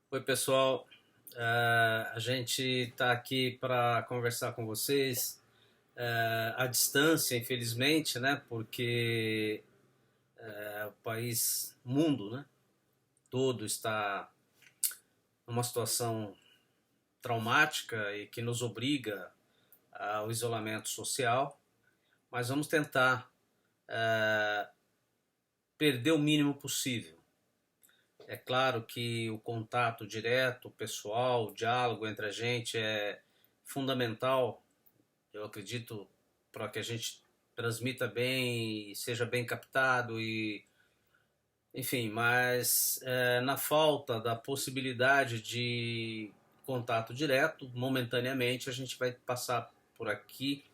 Oi, pessoal. A gente está aqui para conversar com vocês à distância, infelizmente, né? Porque o país, o mundo, né? Todo está numa situação traumática e que nos obriga ao isolamento social. Mas vamos tentar perder o mínimo possível. É claro que o contato direto, pessoal, o diálogo entre a gente é fundamental, eu acredito, para que a gente transmita bem e seja bem captado e enfim, mas na falta da possibilidade de contato direto, momentaneamente a gente vai passar por aqui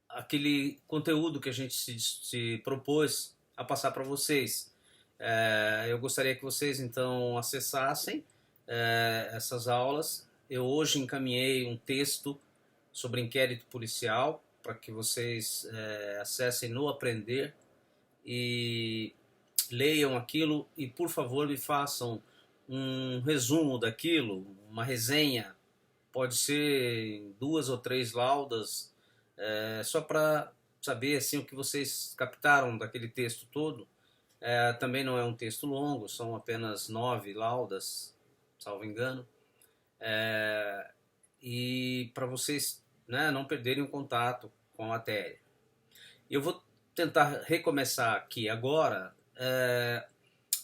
aquele conteúdo que a gente se propôs a passar para vocês. Eu gostaria que vocês então acessassem essas aulas. Eu hoje encaminhei um texto sobre inquérito policial para que vocês acessem no Aprender e leiam aquilo e por favor me façam um resumo daquilo, uma resenha, pode ser em 2 ou 3 laudas, só para saber assim o que vocês captaram daquele texto todo. Também não é um texto longo, são apenas 9 laudas, salvo engano, e para vocês, né, não perderem o contato com a matéria. Eu vou tentar recomeçar aqui agora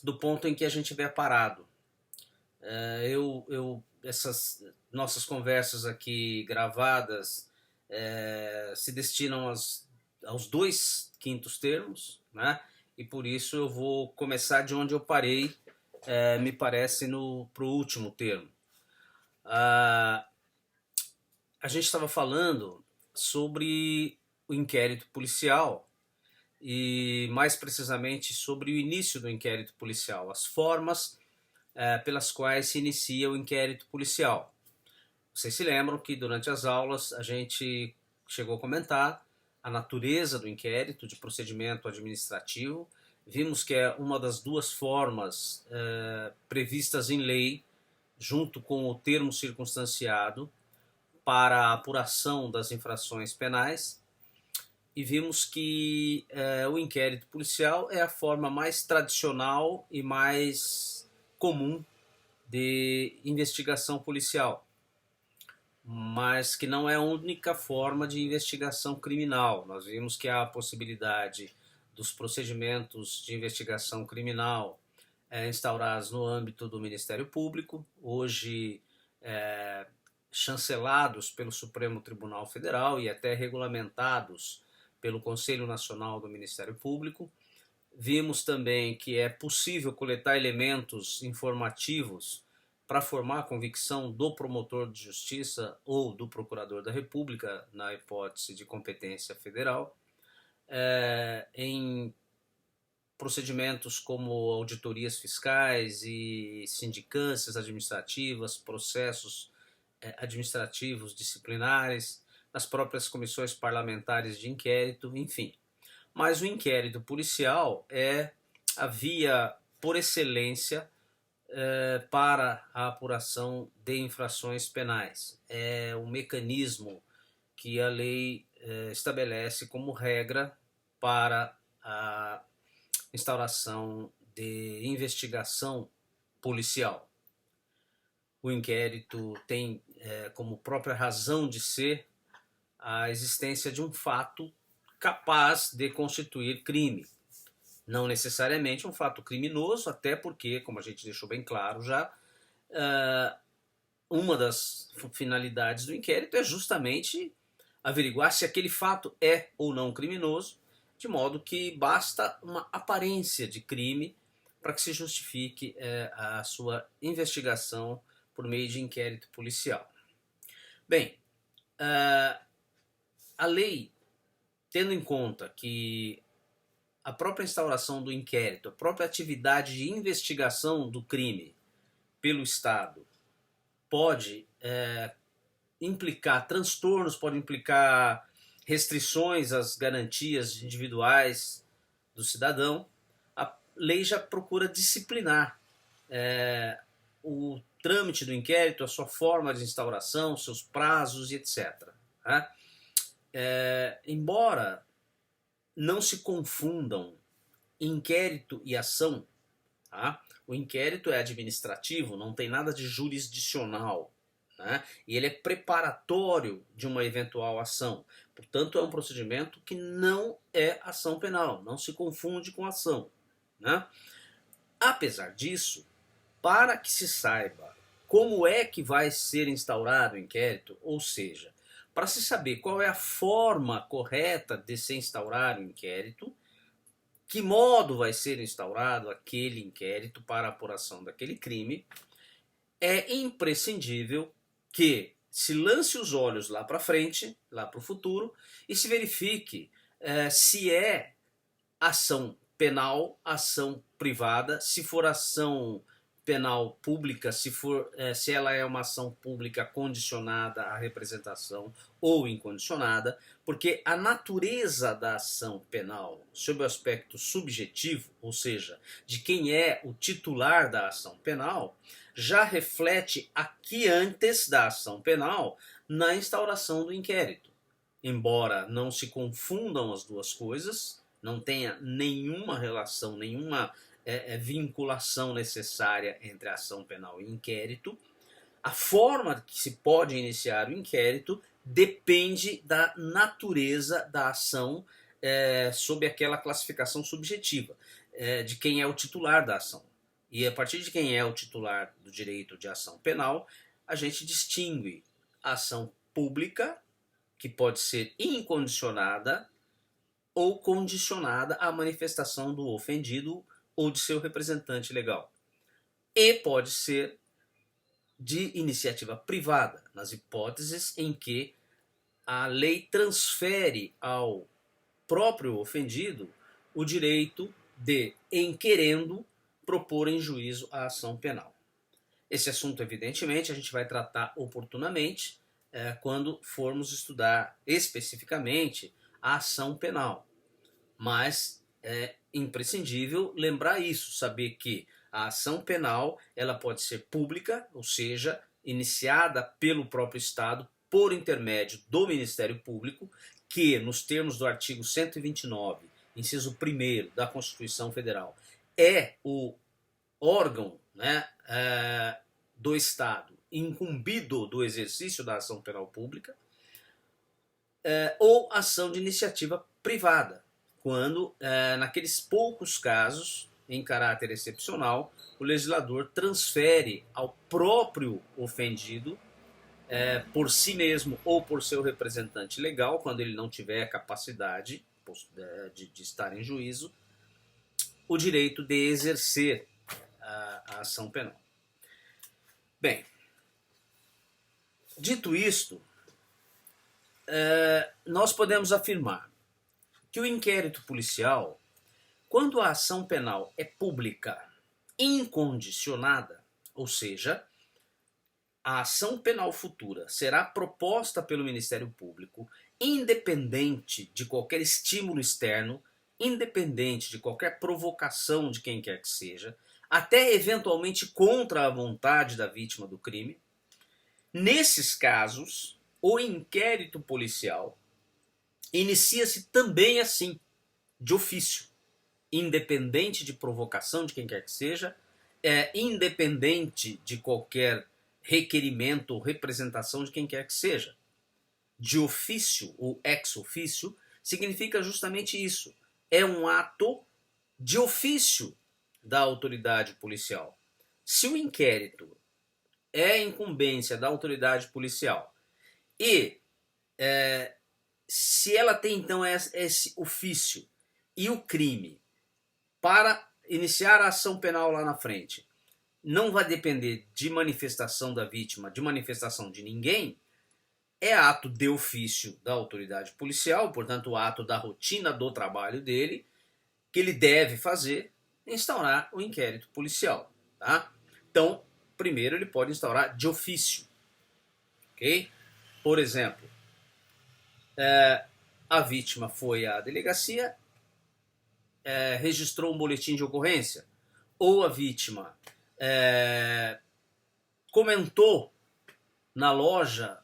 do ponto em que a gente tiver parado. Essas nossas conversas aqui gravadas se destinam aos 2/5 termos, né? E por isso eu vou começar de onde eu parei, me parece, pro último termo. Ah, a gente estava falando sobre o inquérito policial e mais precisamente sobre o início do inquérito policial, as formas pelas quais se inicia o inquérito policial. Vocês se lembram que durante as aulas a gente chegou a comentar a natureza do inquérito de procedimento administrativo. Vimos que é uma das duas formas previstas em lei, junto com o termo circunstanciado, para a apuração das infrações penais. E vimos que o inquérito policial é a forma mais tradicional e mais comum de investigação policial, mas que não é a única forma de investigação criminal. Nós vimos que há a possibilidade dos procedimentos de investigação criminal instaurados no âmbito do Ministério Público, hoje chancelados pelo Supremo Tribunal Federal e até regulamentados pelo Conselho Nacional do Ministério Público. Vimos também que é possível coletar elementos informativos para formar a convicção do promotor de justiça ou do procurador da República, na hipótese de competência federal, em procedimentos como auditorias fiscais e sindicâncias administrativas, processos administrativos disciplinares, nas próprias comissões parlamentares de inquérito, enfim. Mas o inquérito policial é a via por excelência para a apuração de infrações penais. É o mecanismo que a lei estabelece como regra para a instauração de investigação policial. O inquérito tem como própria razão de ser a existência de um fato capaz de constituir crime. Não necessariamente um fato criminoso, até porque, como a gente deixou bem claro já, uma das finalidades do inquérito é justamente averiguar se aquele fato é ou não criminoso, de modo que basta uma aparência de crime para que se justifique a sua investigação por meio de inquérito policial. Bem, a lei, tendo em conta que a própria instauração do inquérito, a própria atividade de investigação do crime pelo Estado pode implicar transtornos, pode implicar restrições às garantias individuais do cidadão, a lei já procura disciplinar o trâmite do inquérito, a sua forma de instauração, seus prazos e etc. Tá? Embora não se confundam inquérito e ação, tá? O inquérito é administrativo, não tem nada de jurisdicional, né? E ele é preparatório de uma eventual ação. Portanto, é um procedimento que não é ação penal, não se confunde com ação, né? Apesar disso, para que se saiba como é que vai ser instaurado o inquérito, ou seja, para se saber qual é a forma correta de se instaurar o inquérito, que modo vai ser instaurado aquele inquérito para a apuração daquele crime, é imprescindível que se lance os olhos lá para frente, lá para o futuro, e se verifique se é ação penal, ação privada, se for ação penal pública, se ela é uma ação pública condicionada à representação ou incondicionada, porque a natureza da ação penal, sob o aspecto subjetivo, ou seja, de quem é o titular da ação penal, já reflete aqui antes da ação penal na instauração do inquérito. Embora não se confundam as duas coisas, não tenha nenhuma relação, nenhuma vinculação necessária entre a ação penal e inquérito, a forma que se pode iniciar o inquérito depende da natureza da ação sob aquela classificação subjetiva de quem é o titular da ação. E a partir de quem é o titular do direito de ação penal, a gente distingue a ação pública, que pode ser incondicionada ou condicionada à manifestação do ofendido ou de seu representante legal. E pode ser de iniciativa privada, nas hipóteses em que a lei transfere ao próprio ofendido o direito de, em querendo, propor em juízo a ação penal. Esse assunto, evidentemente, a gente vai tratar oportunamente quando formos estudar especificamente a ação penal. Mas é imprescindível lembrar isso, saber que a ação penal ela pode ser pública, ou seja, iniciada pelo próprio Estado por intermédio do Ministério Público, que, nos termos do artigo 129, inciso 1º da Constituição Federal, é o órgão, né, do Estado incumbido do exercício da ação penal pública, ou ação de iniciativa privada, quando, naqueles poucos casos, em caráter excepcional, o legislador transfere ao próprio ofendido, por si mesmo ou por seu representante legal, quando ele não tiver capacidade de estar em juízo, o direito de exercer a ação penal. Bem, dito isto, nós podemos afirmar que o inquérito policial, quando a ação penal é pública incondicionada, ou seja, a ação penal futura será proposta pelo Ministério Público independente de qualquer estímulo externo, independente de qualquer provocação de quem quer que seja, até eventualmente contra a vontade da vítima do crime. Nesses casos, o inquérito policial inicia-se também assim, de ofício, independente de provocação de quem quer que seja, independente de qualquer requerimento ou representação de quem quer que seja. De ofício ou ex ofício significa justamente isso. É um ato de ofício da autoridade policial. Se o inquérito é incumbência da autoridade policial e se ela tem então esse ofício e o crime para iniciar a ação penal lá na frente não vai depender de manifestação da vítima, de manifestação de ninguém, é ato de ofício da autoridade policial, portanto, ato da rotina do trabalho dele, que ele deve fazer, instaurar o inquérito policial. Tá? Então, primeiro ele pode instaurar de ofício. Okay? Por exemplo, a vítima foi à delegacia, registrou um boletim de ocorrência, ou a vítima comentou na loja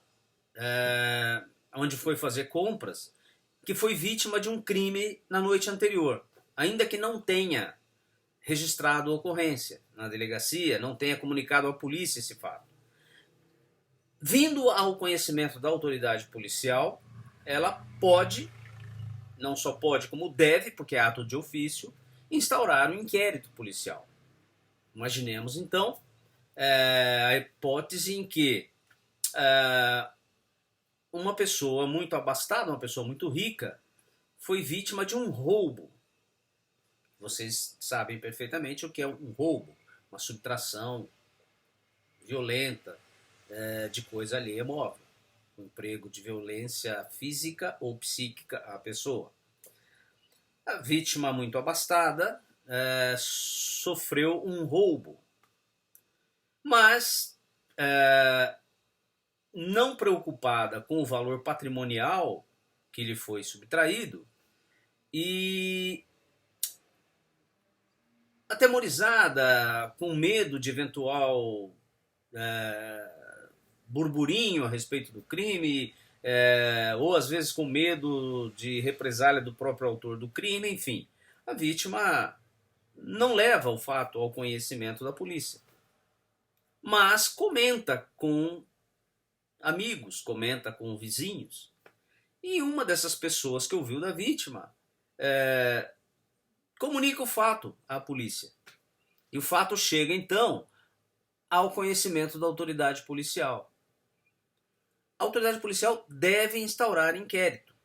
onde foi fazer compras que foi vítima de um crime na noite anterior, ainda que não tenha registrado a ocorrência na delegacia, não tenha comunicado à polícia esse fato. Vindo ao conhecimento da autoridade policial, ela pode, não só pode, como deve, porque é ato de ofício, instaurar um inquérito policial. Imaginemos, então, a hipótese em que uma pessoa muito abastada, uma pessoa muito rica, foi vítima de um roubo. Vocês sabem perfeitamente o que é um roubo, uma subtração violenta de coisa alheia móvel, um emprego de violência física ou psíquica à pessoa. A vítima muito abastada sofreu um roubo, mas não preocupada com o valor patrimonial que lhe foi subtraído e atemorizada, com medo de eventual burburinho a respeito do crime, ou às vezes com medo de represália do próprio autor do crime, enfim. A vítima não leva o fato ao conhecimento da polícia, mas comenta com amigos, comenta com vizinhos. E uma dessas pessoas que ouviu da vítima comunica o fato à polícia. E o fato chega, então, ao conhecimento da autoridade policial. A autoridade policial deve instaurar inquérito.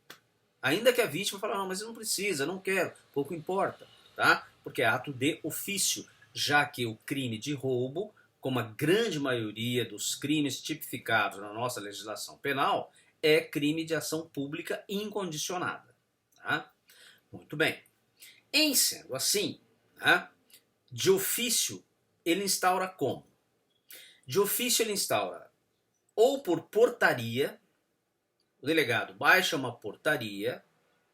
Ainda que a vítima fale, não, mas eu não precisa, não quero, pouco importa, tá? Porque é ato de ofício, já que o crime de roubo, como a grande maioria dos crimes tipificados na nossa legislação penal, é crime de ação pública incondicionada. Tá? Muito bem. Em sendo assim, tá? De ofício, ele instaura como? De ofício, ele instaura ou por portaria, o delegado baixa uma portaria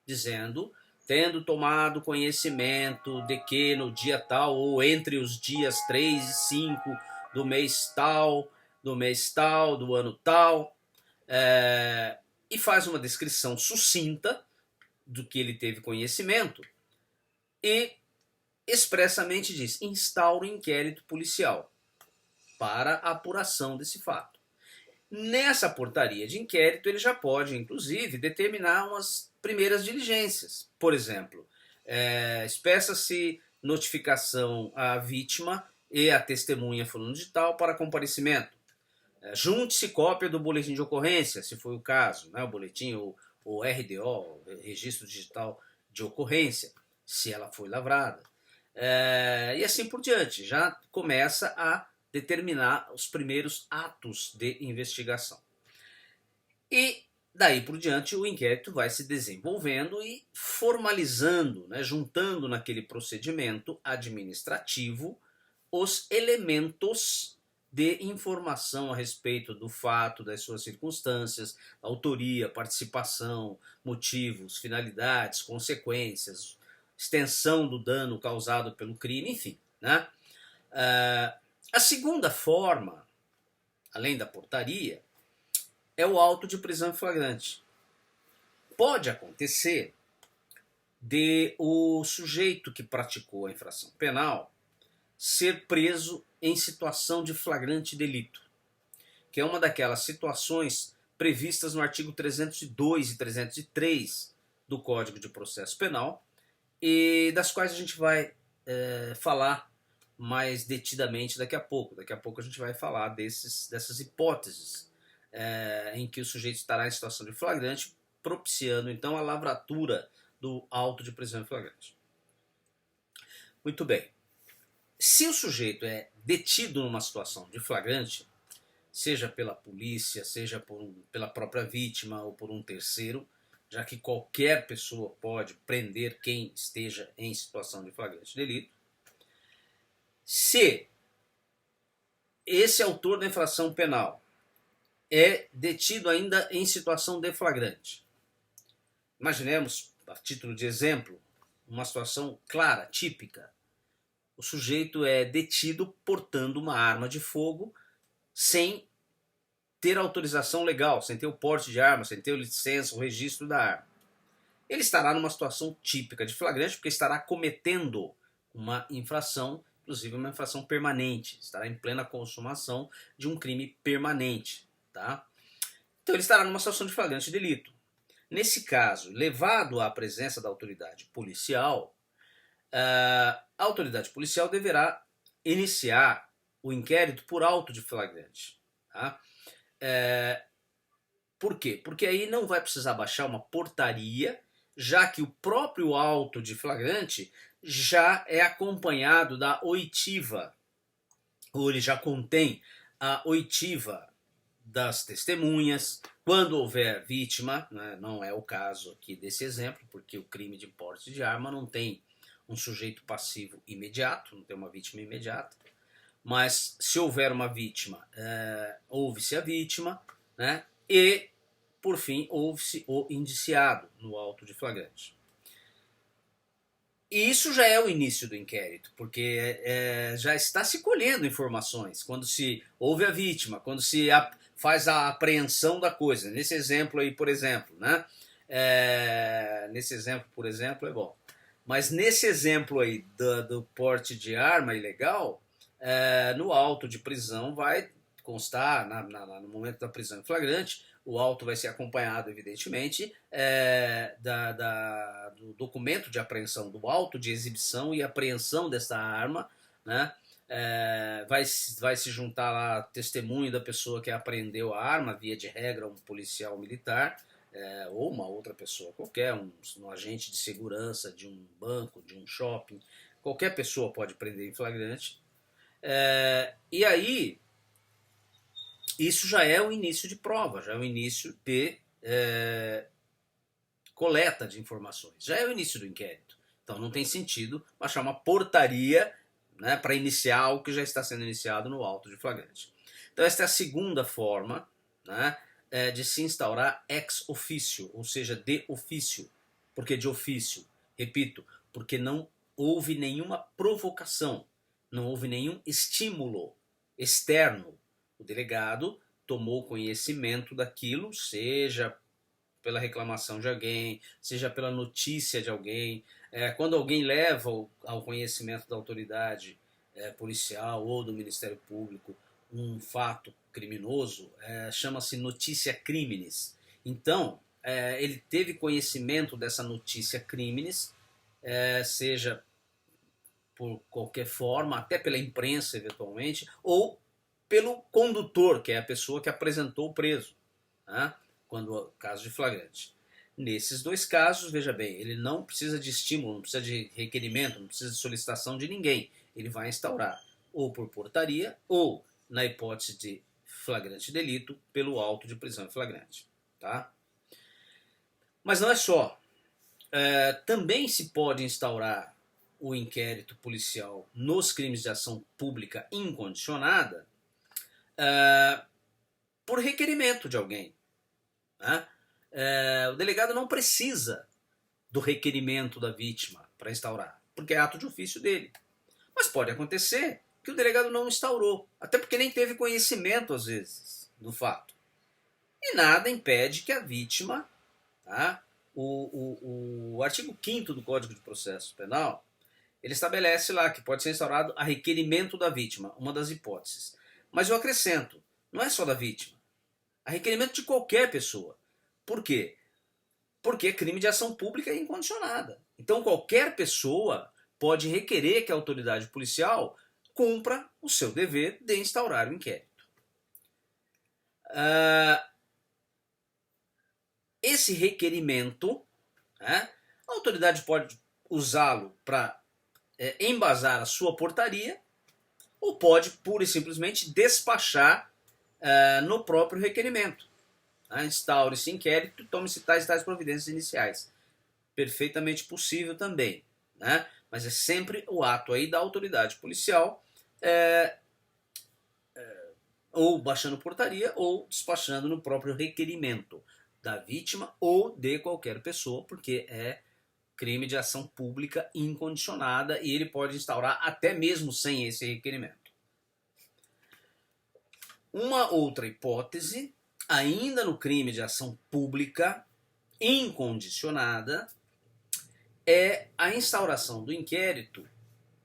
dizendo, tendo tomado conhecimento de que no dia tal, ou entre os dias 3 e 5 do mês tal, do ano tal, e faz uma descrição sucinta do que ele teve conhecimento e expressamente diz, instaura um inquérito policial para a apuração desse fato. Nessa portaria de inquérito, ele já pode, inclusive, determinar umas primeiras diligências. Por exemplo, espeça-se notificação à vítima e à testemunha fulano de tal para comparecimento. Junte-se cópia do boletim de ocorrência, se foi o caso, né? O boletim, o RDO, Registro Digital de Ocorrência, se ela foi lavrada. E assim por diante, já começa a determinar os primeiros atos de investigação. E daí por diante o inquérito vai se desenvolvendo e formalizando, né, juntando naquele procedimento administrativo os elementos de informação a respeito do fato, das suas circunstâncias, autoria, participação, motivos, finalidades, consequências, extensão do dano causado pelo crime, enfim, né? A segunda forma, além da portaria, é o auto de prisão em flagrante. Pode acontecer de o sujeito que praticou a infração penal ser preso em situação de flagrante delito, que é uma daquelas situações previstas no artigo 302 e 303 do Código de Processo Penal, e das quais a gente vai falar mais detidamente daqui a pouco. Daqui a pouco a gente vai falar dessas hipóteses em que o sujeito estará em situação de flagrante, propiciando então a lavratura do auto de prisão em flagrante. Muito bem. Se o sujeito é detido numa situação de flagrante, seja pela polícia, seja pela própria vítima ou por um terceiro, já que qualquer pessoa pode prender quem esteja em situação de flagrante delito, se esse autor da infração penal é detido ainda em situação de flagrante, imaginemos, a título de exemplo, uma situação clara, típica. o sujeito é detido portando uma arma de fogo sem ter autorização legal, sem ter o porte de arma, sem ter a licença, o registro da arma. Ele estará numa situação típica de flagrante, porque estará cometendo uma infração, inclusive uma infração permanente, estará em plena consumação de um crime permanente. Tá? Então ele estará numa situação de flagrante delito. Nesse caso, levado à presença da autoridade policial, a autoridade policial deverá iniciar o inquérito por auto de flagrante. Tá? Por quê? Porque aí não vai precisar baixar uma portaria, já que o próprio auto de flagrante já é acompanhado da oitiva, ou ele já contém a oitiva das testemunhas, quando houver vítima, né, não é o caso aqui desse exemplo, porque o crime de porte de arma não tem um sujeito passivo imediato, não tem uma vítima imediata, mas se houver uma vítima, ouve-se a vítima, né, e, por fim, ouve-se o indiciado no auto de flagrante. E isso já é o início do inquérito, porque já está se colhendo informações. Quando se ouve a vítima, quando se faz a apreensão da coisa. Nesse exemplo aí, por exemplo, né? Nesse exemplo, por exemplo, é bom. Mas nesse exemplo aí do porte de arma ilegal, no auto de prisão vai constar, no momento da prisão em flagrante, o auto vai ser acompanhado, evidentemente, do documento de apreensão, do auto de exibição e apreensão dessa arma, né? Vai se juntar lá testemunho da pessoa que apreendeu a arma, via de regra um policial militar, ou uma outra pessoa qualquer, um agente de segurança de um banco, de um shopping, qualquer pessoa pode prender em flagrante. E aí, isso já é o início de prova, já é o início de coleta de informações, já é o início do inquérito. Então não tem sentido baixar uma portaria, né, para iniciar algo que já está sendo iniciado no auto de flagrante. Então esta é a segunda forma, né, de se instaurar ex officio, ou seja, de ofício. Por que de ofício? Repito, porque não houve nenhuma provocação, não houve nenhum estímulo externo. O delegado tomou conhecimento daquilo, seja pela reclamação de alguém, seja pela notícia de alguém. Quando alguém leva ao conhecimento da autoridade policial ou do Ministério Público um fato criminoso, chama-se notícia criminis. Então, ele teve conhecimento dessa notícia criminis, seja por qualquer forma, até pela imprensa eventualmente, ou pelo condutor, que é a pessoa que apresentou o preso, né? Quando caso de flagrante. Nesses dois casos, veja bem, ele não precisa de estímulo, não precisa de requerimento, não precisa de solicitação de ninguém. Ele vai instaurar, ou por portaria, ou, na hipótese de flagrante delito, pelo auto de prisão em flagrante. Tá? Mas não é só. Também se pode instaurar o inquérito policial nos crimes de ação pública incondicionada por requerimento de alguém. Né? O delegado não precisa do requerimento da vítima para instaurar, porque é ato de ofício dele. Mas pode acontecer que o delegado não instaurou, até porque nem teve conhecimento, às vezes, do fato. E nada impede que a vítima, tá? O artigo 5º do Código de Processo Penal, ele estabelece lá que pode ser instaurado a requerimento da vítima, uma das hipóteses. Mas eu acrescento, não é só da vítima, a requerimento de qualquer pessoa. Por quê? Porque é crime de ação pública incondicionada. Então qualquer pessoa pode requerer que a autoridade policial cumpra o seu dever de instaurar o inquérito. Esse requerimento, né, a autoridade pode usá-lo para embasar a sua portaria, ou pode pura e simplesmente despachar no próprio requerimento. Instaure-se inquérito, tome-se tais providências iniciais. Perfeitamente possível também, né? Mas é sempre o ato aí da autoridade policial, ou baixando portaria, ou despachando no próprio requerimento da vítima ou de qualquer pessoa, porque é crime de ação pública incondicionada, e ele pode instaurar até mesmo sem esse requerimento. Uma outra hipótese, ainda no crime de ação pública incondicionada, é a instauração do inquérito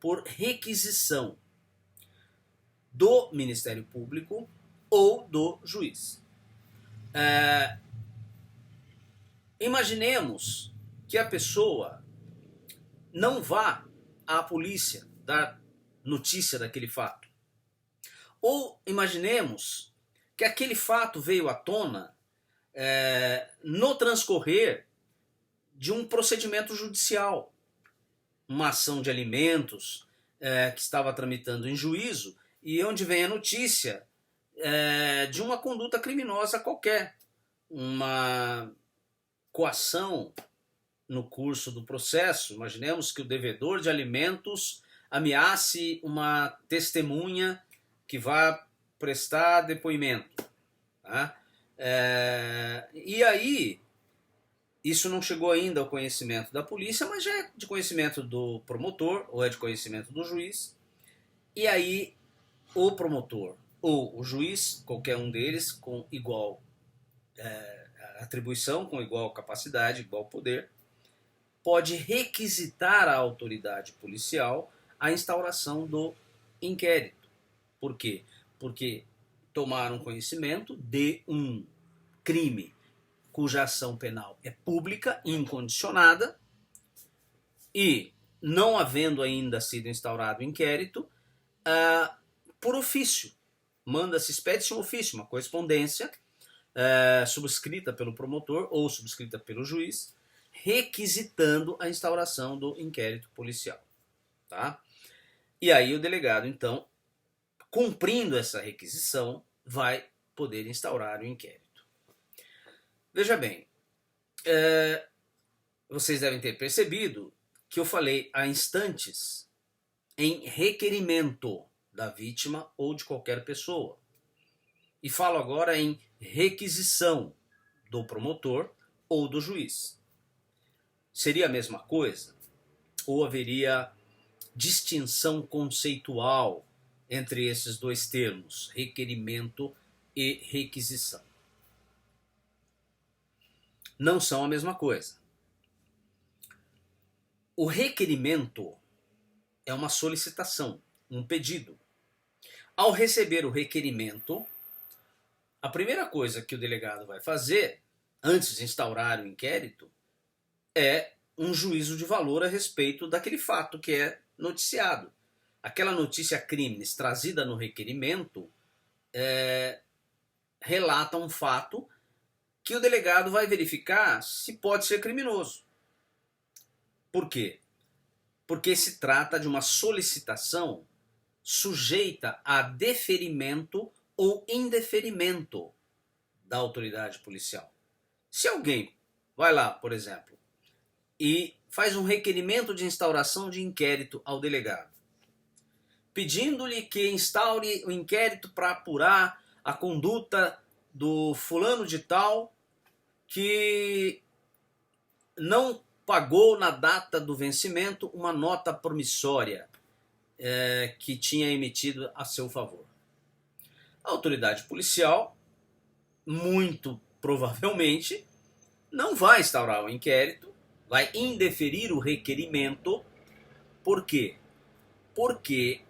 por requisição do Ministério Público ou do juiz. Imaginemos que a pessoa não vá à polícia dar notícia daquele fato. Ou imaginemos que aquele fato veio à tona no transcorrer de um procedimento judicial, uma ação de alimentos que estava tramitando em juízo, e onde vem a notícia de uma conduta criminosa qualquer, uma coação no curso do processo. Imaginemos que o devedor de alimentos ameace uma testemunha que vá prestar depoimento. Tá? E aí, isso não chegou ainda ao conhecimento da polícia, mas já é de conhecimento do promotor ou é de conhecimento do juiz. E aí, o promotor ou o juiz, qualquer um deles, com igual atribuição, com igual capacidade, igual poder, pode requisitar à autoridade policial a instauração do inquérito. Por quê? Porque tomaram conhecimento de um crime cuja ação penal é pública, incondicionada, e não havendo ainda sido instaurado o inquérito, por ofício, expede-se um ofício, uma correspondência subscrita pelo promotor ou subscrita pelo juiz, requisitando a instauração do inquérito policial. Tá? E aí o delegado, então, cumprindo essa requisição, vai poder instaurar o inquérito. Veja bem, vocês devem ter percebido que eu falei há instantes em requerimento da vítima ou de qualquer pessoa. E falo agora em requisição do promotor ou do juiz. Seria a mesma coisa? Ou haveria distinção conceitual entre esses dois termos, requerimento e requisição? Não são a mesma coisa. O requerimento é uma solicitação, um pedido. Ao receber o requerimento, a primeira coisa que o delegado vai fazer, antes de instaurar o inquérito, é um juízo de valor a respeito daquele fato que é noticiado. Aquela notícia crimes trazida no requerimento relata um fato que o delegado vai verificar se pode ser criminoso. Por quê? Porque se trata de uma solicitação sujeita a deferimento ou indeferimento da autoridade policial. Se alguém vai lá, por exemplo, e faz um requerimento de instauração de inquérito ao delegado, pedindo-lhe que instaure o inquérito para apurar a conduta do fulano de tal que não pagou na data do vencimento uma nota promissória que tinha emitido a seu favor. A autoridade policial, muito provavelmente, não vai instaurar o inquérito, vai indeferir o requerimento. Por quê? Porque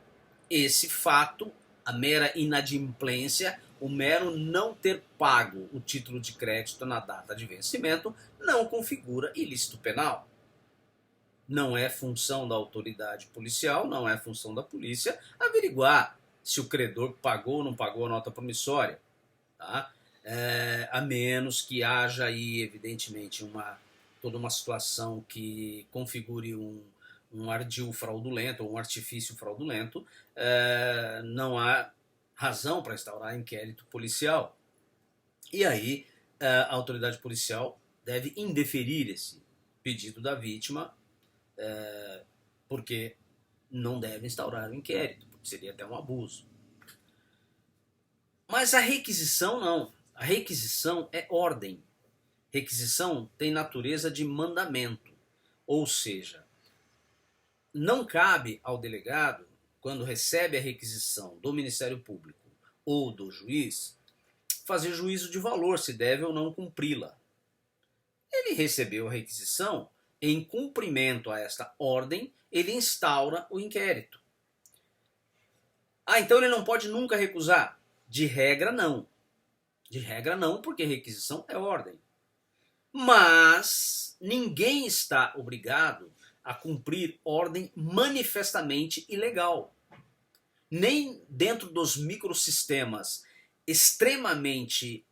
esse fato, a mera inadimplência, o mero não ter pago o título de crédito na data de vencimento, não configura ilícito penal. Não é função da autoridade policial, não é função da polícia averiguar se o credor pagou ou não pagou a nota promissória. Tá? A menos que haja aí, evidentemente, toda uma situação que configure um ardil fraudulento ou um artifício fraudulento, não há razão para instaurar inquérito policial. E aí a autoridade policial deve indeferir esse pedido da vítima, porque não deve instaurar o inquérito, porque seria até um abuso. Mas a requisição não. A requisição é ordem. Requisição tem natureza de mandamento. Ou seja, não cabe ao delegado, quando recebe a requisição do Ministério Público ou do juiz, fazer juízo de valor se deve ou não cumpri-la. Ele recebeu a requisição, em cumprimento a esta ordem, ele instaura o inquérito. Ah, então ele não pode nunca recusar? De regra, não. De regra, não, porque requisição é ordem. Mas ninguém está obrigado a cumprir ordem manifestamente ilegal. Nem dentro dos microsistemas extremamente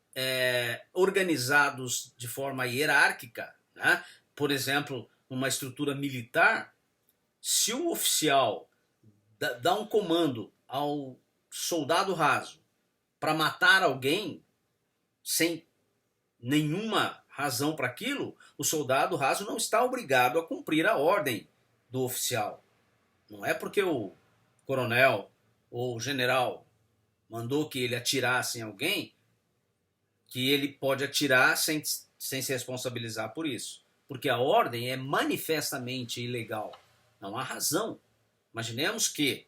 organizados de forma hierárquica, né? Por exemplo, numa estrutura militar, se o oficial dá um comando ao soldado raso para matar alguém sem nenhuma razão para aquilo, o soldado raso não está obrigado a cumprir a ordem do oficial. Não é porque o coronel ou o general mandou que ele atirasse em alguém que ele pode atirar sem se responsabilizar por isso. Porque a ordem é manifestamente ilegal. Não há razão. Imaginemos que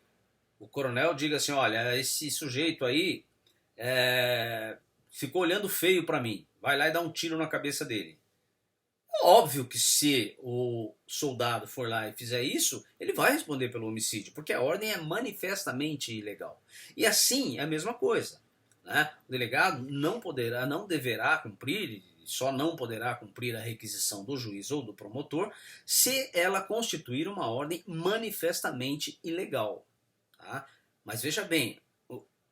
o coronel diga assim, olha, esse sujeito aí ficou olhando feio para mim. Vai lá e dá um tiro na cabeça dele. Óbvio que se o soldado for lá e fizer isso, ele vai responder pelo homicídio, porque a ordem é manifestamente ilegal. E assim é a mesma coisa. Né? O delegado não deverá cumprir, só não poderá cumprir a requisição do juiz ou do promotor, se ela constituir uma ordem manifestamente ilegal. Tá? Mas veja bem,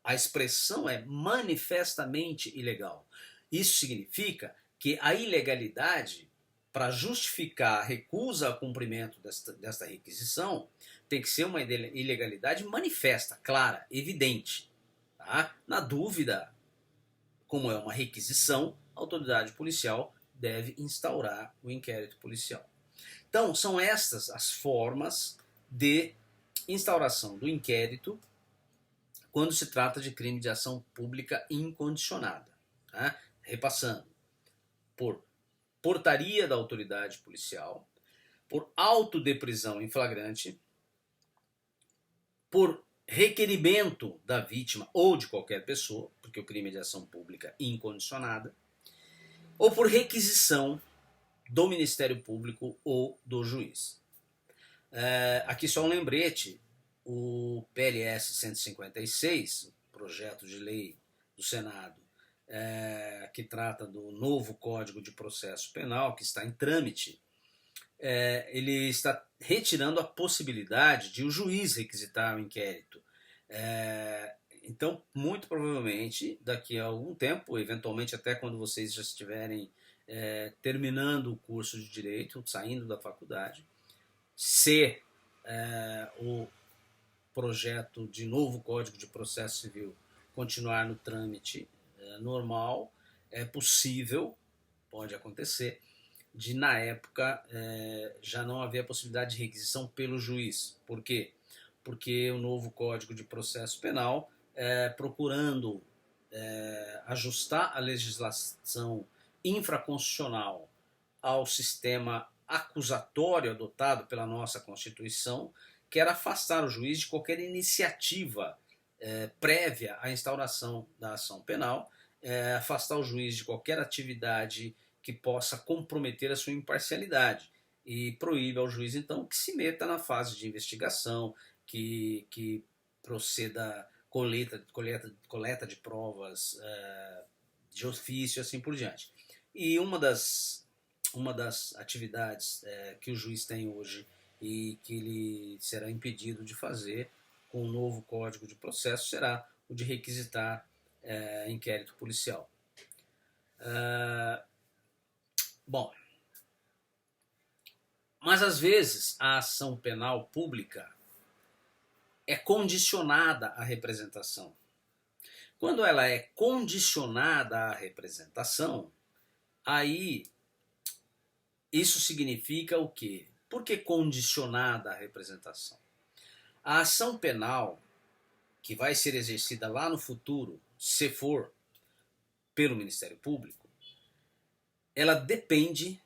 a expressão é manifestamente ilegal. Isso significa que a ilegalidade, para justificar a recusa ao cumprimento desta requisição, tem que ser uma ilegalidade manifesta, clara, evidente. Tá? Na dúvida, como é uma requisição, a autoridade policial deve instaurar o inquérito policial. Então, são estas as formas de instauração do inquérito quando se trata de crime de ação pública incondicionada. Tá? Repassando, por portaria da autoridade policial, por auto de prisão em flagrante, por requerimento da vítima ou de qualquer pessoa, porque o crime é de ação pública incondicionada, ou por requisição do Ministério Público ou do juiz. Aqui só um lembrete, o PLS 156, projeto de lei do Senado, que trata do novo Código de Processo Penal, que está em trâmite, ele está retirando a possibilidade de o juiz requisitar o inquérito. Então, muito provavelmente, daqui a algum tempo, eventualmente até quando vocês já estiverem terminando o curso de Direito, saindo da faculdade, se o projeto de novo Código de Processo Civil continuar no trâmite normal, é possível, pode acontecer, de na época já não haver a possibilidade de requisição pelo juiz. Por quê? Porque o novo Código de Processo Penal, procurando ajustar a legislação infraconstitucional ao sistema acusatório adotado pela nossa Constituição, quer afastar o juiz de qualquer iniciativa prévia à instauração da ação penal, afastar o juiz de qualquer atividade que possa comprometer a sua imparcialidade e proíbe ao juiz, então, que se meta na fase de investigação, que proceda coleta de provas de ofício e assim por diante. E uma das atividades que o juiz tem hoje e que ele será impedido de fazer com o novo Código de Processo será o de requisitar inquérito policial. Bom, mas às vezes a ação penal pública é condicionada à representação. Quando ela é condicionada à representação, aí isso significa o quê? Por que condicionada à representação? A ação penal que vai ser exercida lá no futuro, se for pelo Ministério Público, ela depende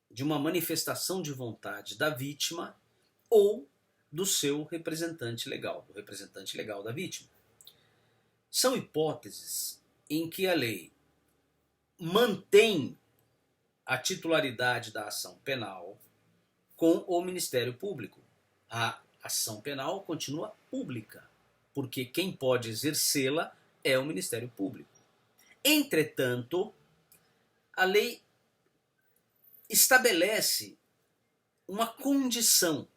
de uma manifestação de vontade da vítima ou do seu representante legal, do representante legal da vítima. São hipóteses em que a lei mantém a titularidade da ação penal com o Ministério Público. A ação penal continua pública, porque quem pode exercê-la é o Ministério Público. Entretanto, a lei estabelece uma condição,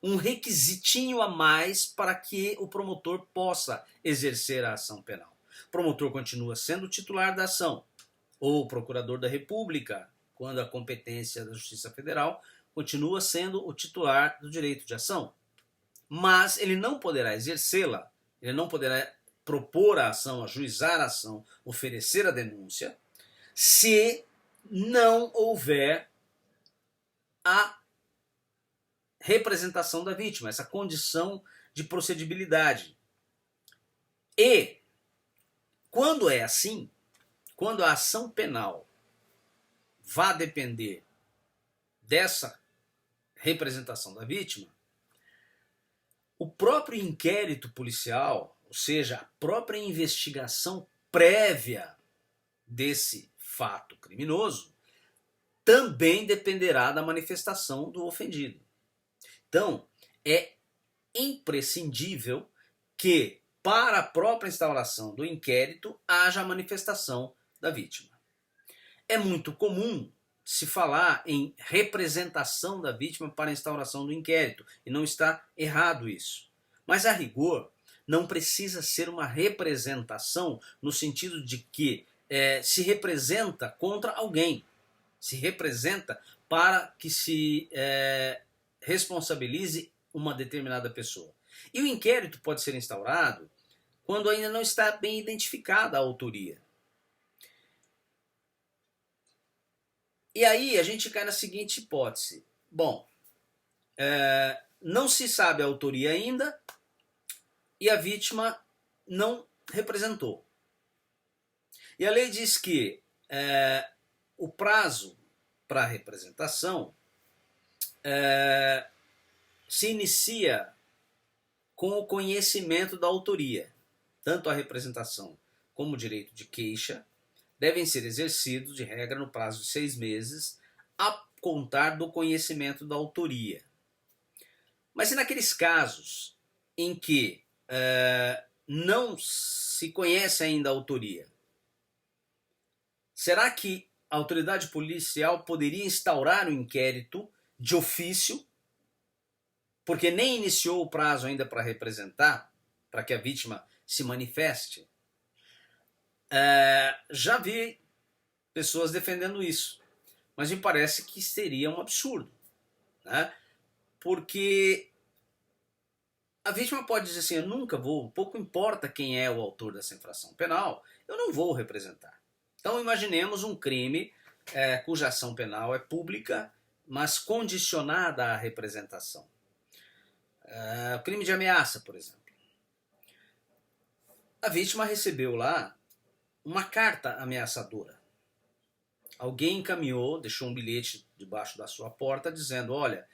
um requisitinho a mais para que o promotor possa exercer a ação penal. O promotor continua sendo titular da ação, ou o procurador da República, quando a competência da Justiça Federal, continua sendo o titular do direito de ação. Mas ele não poderá exercê-la, ele não poderá propor a ação, ajuizar a ação, oferecer a denúncia, se não houver a representação da vítima, essa condição de procedibilidade. E, quando é assim, quando a ação penal vai depender dessa representação da vítima, o próprio inquérito policial, ou seja, a própria investigação prévia desse fato criminoso, também dependerá da manifestação do ofendido. Então, é imprescindível que, para a própria instauração do inquérito, haja a manifestação da vítima. É muito comum se falar em representação da vítima para a instauração do inquérito, e não está errado isso. Mas, a rigor, não precisa ser uma representação no sentido de que se representa contra alguém, se representa para que se responsabilize uma determinada pessoa. E o inquérito pode ser instaurado quando ainda não está bem identificada a autoria. E aí a gente cai na seguinte hipótese. Bom, não se sabe a autoria ainda e a vítima não representou. E a lei diz que o prazo para a representação se inicia com o conhecimento da autoria. Tanto a representação como o direito de queixa devem ser exercidos, de regra, no prazo de 6 meses, a contar do conhecimento da autoria. Mas e naqueles casos em que não se conhece ainda a autoria? Será que a autoridade policial poderia instaurar um inquérito de ofício, porque nem iniciou o prazo ainda para representar, para que a vítima se manifeste? Já vi pessoas defendendo isso, mas me parece que seria um absurdo, né? Porque a vítima pode dizer assim, eu nunca vou, pouco importa quem é o autor dessa infração penal, eu não vou representar. Então imaginemos um crime cuja ação penal é pública, mas condicionada à representação. O crime de ameaça, por exemplo. A vítima recebeu lá uma carta ameaçadora. Alguém encaminhou, deixou um bilhete debaixo da sua porta dizendo, olha,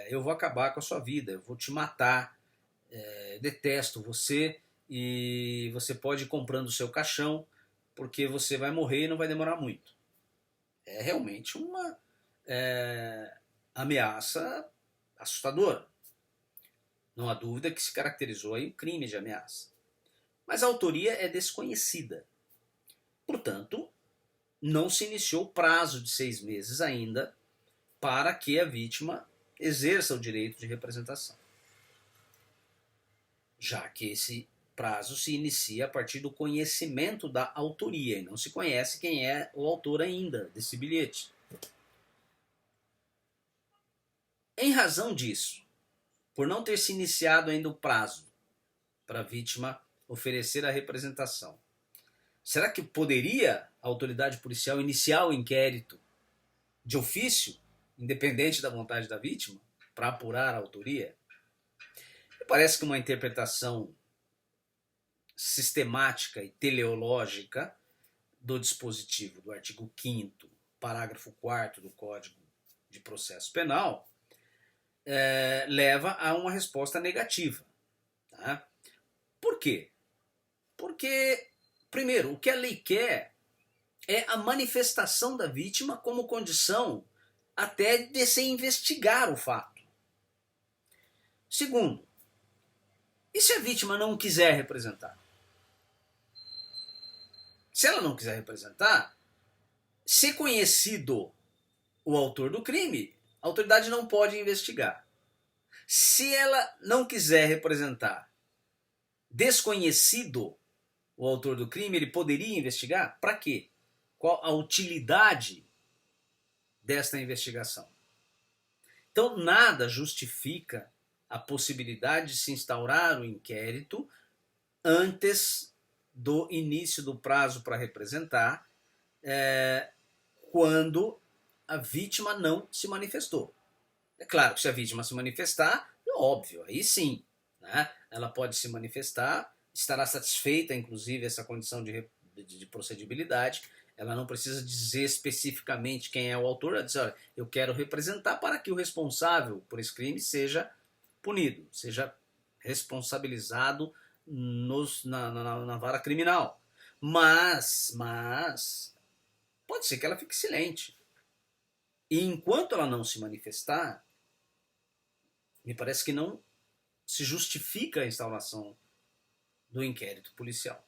eu vou acabar com a sua vida, eu vou te matar, detesto você e você pode ir comprando o seu caixão porque você vai morrer e não vai demorar muito. É realmente uma ameaça assustadora. Não há dúvida que se caracterizou aí um crime de ameaça. Mas a autoria é desconhecida. Portanto, não se iniciou o prazo de 6 meses ainda para que a vítima exerça o direito de representação. Já que esse prazo se inicia a partir do conhecimento da autoria, e não se conhece quem é o autor ainda desse bilhete. Em razão disso, por não ter se iniciado ainda o prazo para a vítima oferecer a representação, será que poderia a autoridade policial iniciar o inquérito de ofício, independente da vontade da vítima, para apurar a autoria? Me parece que uma interpretação sistemática e teleológica do dispositivo do artigo 5º parágrafo 4º do Código de Processo Penal, leva a uma resposta negativa. Tá? Por quê? Porque, primeiro, o que a lei quer é a manifestação da vítima como condição até de se investigar o fato. Segundo, e se a vítima não quiser representar? Se ela não quiser representar, se conhecido o autor do crime, a autoridade não pode investigar. Se ela não quiser representar, desconhecido o autor do crime, ele poderia investigar? Para quê? Qual a utilidade desta investigação? Então, nada justifica a possibilidade de se instaurar o inquérito antes do início do prazo para representar, quando a vítima não se manifestou. É claro que se a vítima se manifestar, é óbvio, aí sim, né? Ela pode se manifestar, estará satisfeita, inclusive, essa condição de procedibilidade. Ela não precisa dizer especificamente quem é o autor. Ela diz, olha, eu quero representar para que o responsável por esse crime seja punido, seja responsabilizado na vara criminal. Mas pode ser que ela fique silente. E enquanto ela não se manifestar, me parece que não se justifica a instauração do inquérito policial.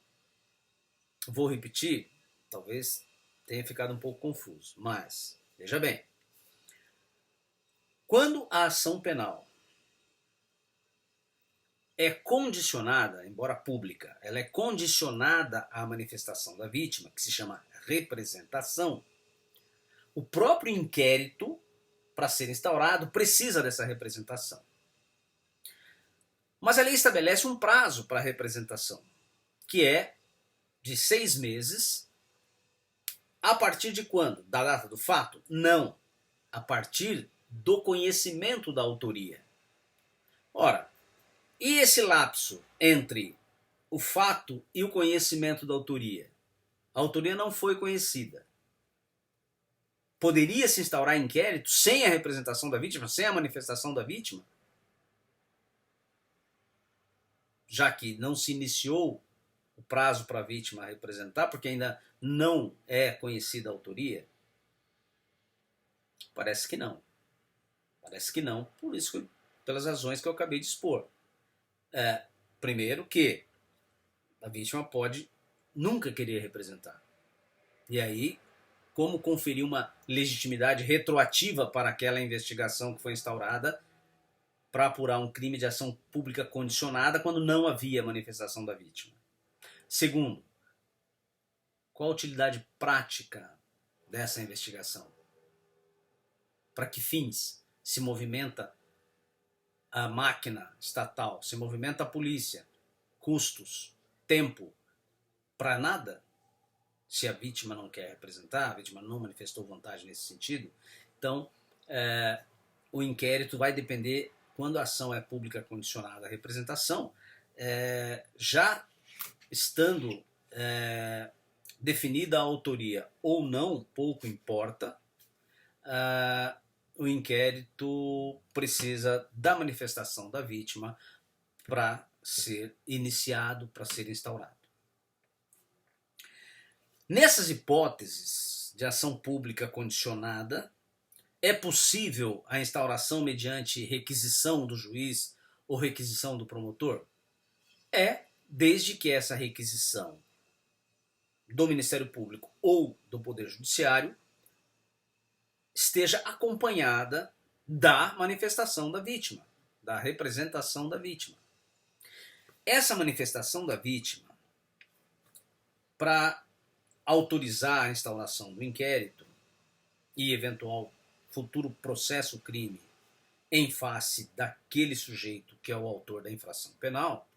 Vou repetir, talvez tenha ficado um pouco confuso, mas veja bem. Quando a ação penal é condicionada, embora pública, ela é condicionada à manifestação da vítima, que se chama representação, o próprio inquérito, para ser instaurado, precisa dessa representação. Mas a lei estabelece um prazo para a representação, que é de 6 meses. A partir de quando? Da data do fato? Não. A partir do conhecimento da autoria. Ora, e esse lapso entre o fato e o conhecimento da autoria? A autoria não foi conhecida. Poderia se instaurar inquérito sem a representação da vítima, sem a manifestação da vítima? Já que não se iniciou o prazo para a vítima representar, porque ainda não é conhecida a autoria? Parece que não. Parece que não, por isso pelas razões que eu acabei de expor. Primeiro que a vítima pode nunca querer representar. E aí, como conferir uma legitimidade retroativa para aquela investigação que foi instaurada para apurar um crime de ação pública condicionada quando não havia manifestação da vítima? Segundo, qual a utilidade prática dessa investigação? Para que fins se movimenta a máquina estatal, se movimenta a polícia? Custos, tempo, para nada? Se a vítima não quer representar, a vítima não manifestou vontade nesse sentido, então o inquérito vai depender, quando a ação é pública condicionada à representação, já estando definida a autoria ou não, pouco importa, o inquérito precisa da manifestação da vítima para ser iniciado, para ser instaurado. Nessas hipóteses de ação pública condicionada, é possível a instauração mediante requisição do juiz ou requisição do promotor? Desde que essa requisição do Ministério Público ou do Poder Judiciário esteja acompanhada da manifestação da vítima, da representação da vítima. Essa manifestação da vítima, para autorizar a instauração do inquérito e eventual futuro processo crime em face daquele sujeito que é o autor da infração penal,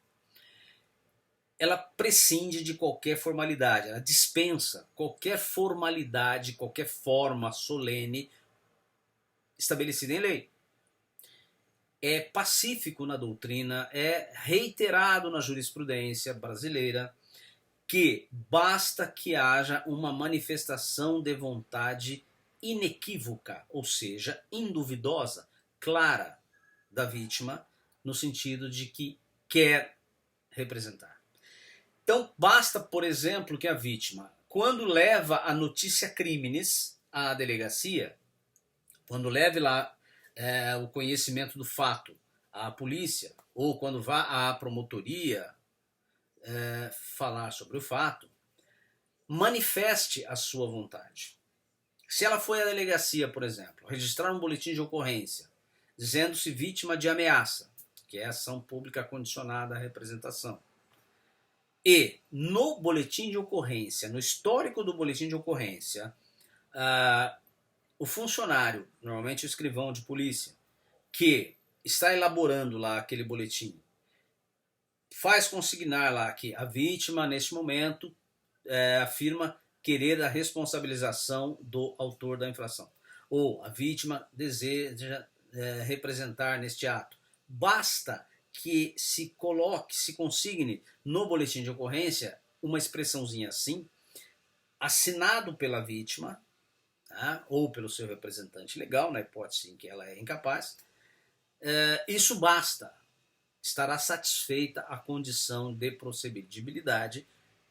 ela prescinde de qualquer formalidade, ela dispensa qualquer formalidade, qualquer forma solene estabelecida em lei. É pacífico na doutrina, é reiterado na jurisprudência brasileira que basta que haja uma manifestação de vontade inequívoca, ou seja, induvidosa, clara da vítima, no sentido de que quer representar. Então, basta, por exemplo, que a vítima, quando leva a notícia crimes à delegacia, quando leve lá o conhecimento do fato à polícia, ou quando vá à promotoria falar sobre o fato, manifeste a sua vontade. Se ela foi à delegacia, por exemplo, registrar um boletim de ocorrência, dizendo-se vítima de ameaça, que é ação pública condicionada à representação, e no boletim de ocorrência, no histórico do boletim de ocorrência, o funcionário, normalmente o escrivão de polícia, que está elaborando lá aquele boletim, faz consignar lá que a vítima, neste momento, afirma querer a responsabilização do autor da infração. Ou a vítima deseja representar neste ato. Basta que se coloque, se consigne no boletim de ocorrência uma expressãozinha assim, assinado pela vítima, tá? Ou pelo seu representante legal, na hipótese em que ela é incapaz. Isso basta. Estará satisfeita a condição de procedibilidade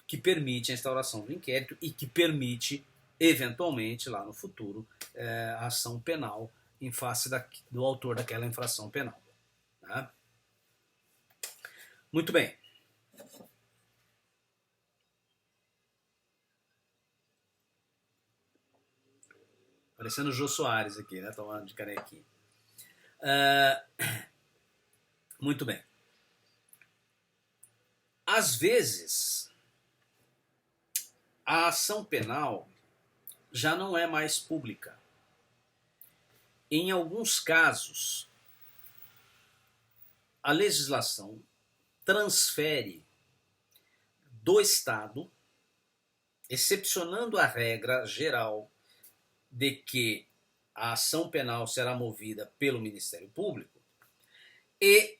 que permite a instauração do inquérito e que permite, eventualmente, lá no futuro, a ação penal em face do autor daquela infração penal. Tá? Muito bem. Parecendo o Jô Soares aqui, né? Tomando de canequinha. Muito bem. Às vezes, a ação penal já não é mais pública. Em alguns casos, a legislação transfere do Estado, excepcionando a regra geral de que a ação penal será movida pelo Ministério Público, e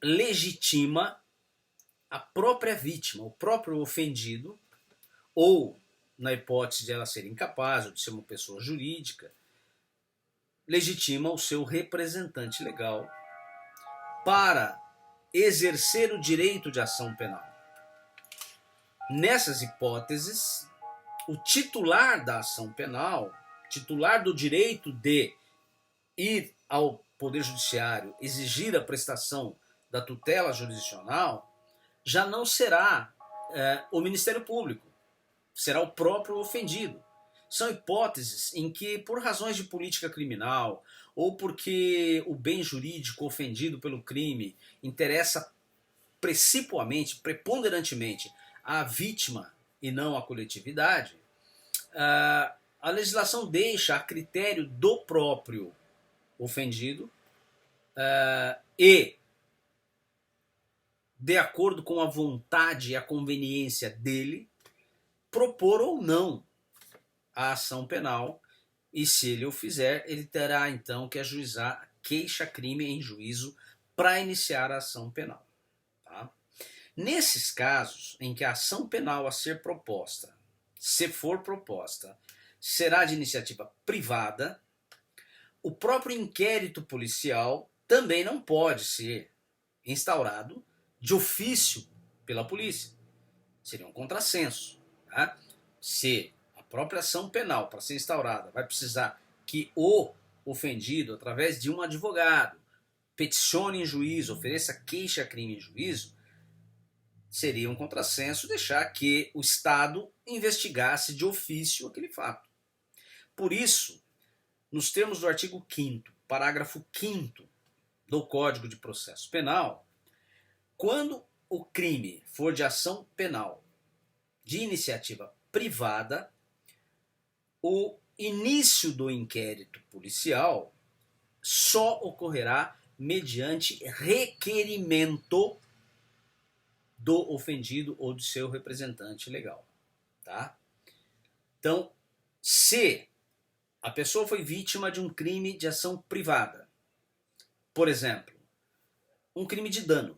legitima a própria vítima, o próprio ofendido, ou, na hipótese de ela ser incapaz ou de ser uma pessoa jurídica, legitima o seu representante legal para exercer o direito de ação penal. Nessas hipóteses, o titular da ação penal, titular do direito de ir ao Poder Judiciário exigir a prestação da tutela jurisdicional, já não será o Ministério Público, será o próprio ofendido. São hipóteses em que, por razões de política criminal, ou porque o bem jurídico ofendido pelo crime interessa precipuamente, preponderantemente, à vítima e não à coletividade, a legislação deixa a critério do próprio ofendido e, de acordo com a vontade e a conveniência dele, propor ou não a ação penal, e se ele o fizer, ele terá então que ajuizar queixa-crime em juízo para iniciar a ação penal. Tá? Nesses casos em que a ação penal a ser proposta, se for proposta, será de iniciativa privada, o próprio inquérito policial também não pode ser instaurado de ofício pela polícia. Seria um contrassenso. Tá? Se a própria ação penal, para ser instaurada, vai precisar que o ofendido, através de um advogado, peticione em juízo, ofereça queixa-crime em juízo, seria um contrassenso deixar que o Estado investigasse de ofício aquele fato. Por isso, nos termos do artigo 5º, parágrafo 5º do Código de Processo Penal, quando o crime for de ação penal de iniciativa privada, o início do inquérito policial só ocorrerá mediante requerimento do ofendido ou de seu representante legal. Tá? Então, se a pessoa foi vítima de um crime de ação privada, por exemplo, um crime de dano,